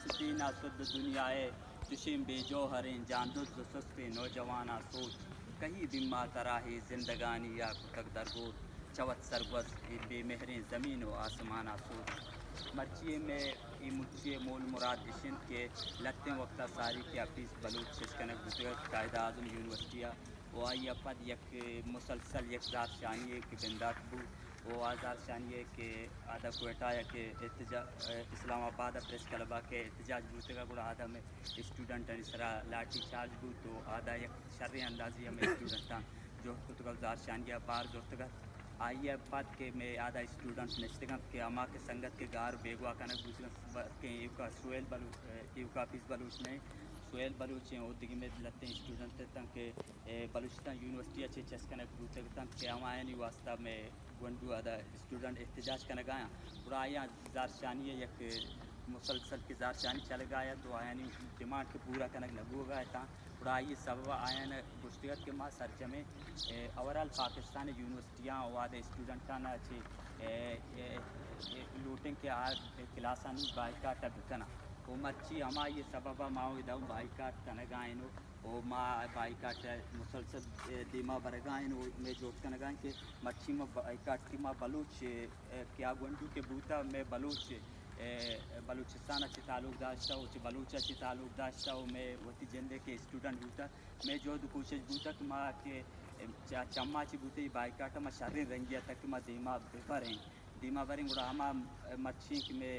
ستینہ سد دنیائے چشم بے جوہریں جاندز و سست نوجوانہ سوچ کہیں بما تراہی زندگانی یا کتک درگور چوت سرگوز بے مہریں زمین و آسمانہ سوچ مرچیے میں ای مچیے مول مراد اشند کے لتیں وقتہ ساری کے اپیس بلوچ ششکنک بزرگ قائد اعظم یونیورسٹیہ وہ آئی پد یک مسلسل یک زار شانی کہ بندات بو وہ آزار شانی کہ آدھا کوئٹہ کہ اسلام آباد پریس کلبہ کے احتجاج بوتے کا گڑا آدھا میں اسٹوڈنٹ اسرا لاٹھی چارج بو تو آدھا یک شر اندازی ہمیں اسٹوڈنٹان جو کتگل زار شانیہ بار جوتگا آئیے پد کہ میں آدھا اسٹوڈنٹ نشتگم کہ اما کے سنگت کے گار بیگوا کنک بوسگم کہ ایوکا سویل بلوچ ایوکا پیس بلوچ نہیں سویل بلوچ ہیں اور دیگی میں لتے اسٹوڈنٹ تن کہ بلوچستان یونیورسٹی اچھے چسکنک بوتے تن کہ ہمایانی واسطہ میں گونڈو آدھا اسٹوڈنٹ احتجاج کنک آیا اور آیا زارشانی یک مسلسل کے زارشانی چل گایا تو آیانی ڈیمانڈ کے پورا کنک نگو گا تھا اور آئیے سبب آیان گشتگت کے ماں سرجمے اوورال پاکستان یونیورسٹیاں وعدے اسٹوڈنٹانا اچھے لوٹنگ کے کلاسان بائیکاٹ بکنا وہ مرچی ہما یہ سببا ماں دو بائیکاٹ کنگائنو او ماں بائیکاٹ مسلسل دیما برگائن میں جوت کنگائن کہ مرچی میں بائیکاٹ کی ماں بلوچ کیا گونڈو کے بوتا میں بلوچ بلوچستان اچھی تعلق داشتا ہوں بلوچ اچھی تعلق داشتا ہوں میں وتی جندے کے اسٹوڈنٹ بوتا میں جو کوشش بوتا کہ ماں کہ چما چی بوتے بائیکاٹ میں شرین رنگیا تک میں دیما بریں دیما بریں گڑا ہما مرچی کہ میں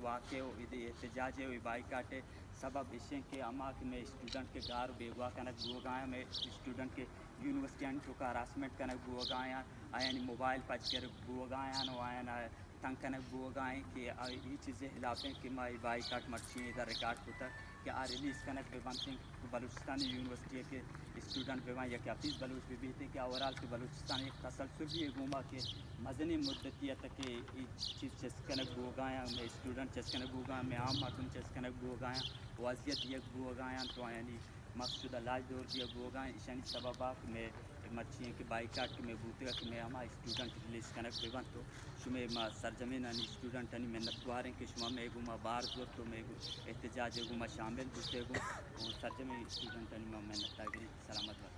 واقع احتجاج ہے بائیکاٹ سبب اشیں کہ اما کہ میں اسٹوڈنٹ کے گار بیگوا کنک گو گایا میں اسٹوڈنٹ کے یونیورسٹی تو کا ہراسمنٹ کنک گو گایا آیانی موبائل پچ کر گو گایا نو آیانا تنگ کنک گو گائیں کہ یہ چیزیں خلافیں کہ میں بائیکاٹ مرچی ادھر ریکارڈ ہوتا کہ آ ریلیز کنک بے بنتے بلوچستان یونیورسٹی کے اسٹوڈنٹ بے یا کہ اپیس بلوچ بھی بیتے کہ اوورال کے بلوچستان ایک تسلسل بھی گوما کہ مدنی مدتی ہے کہ یہ چیز چسکنک گو گایا میں اسٹوڈنٹ چسکنک گو گایا میں عام مردم چسکنک گو گایا وضعیت یک گو گایا تو یعنی مقصود علاج دور دیا گو گایا اشانی سببا کہ میں مرچی کہ بائیکاٹ کہ میں بوتے گا کہ میں ہما اسٹوڈنٹ ریلیز کنک بے بن تو شمہ ما سرزمین انی اسٹوڈنٹ انی محنت گواریں کہ شما میں گو ما بار زور تو میں گو احتجاج گو ما شامل بوتے گو اور سرزمین اسٹوڈنٹ انی ما محنت تاگری سلامت وقت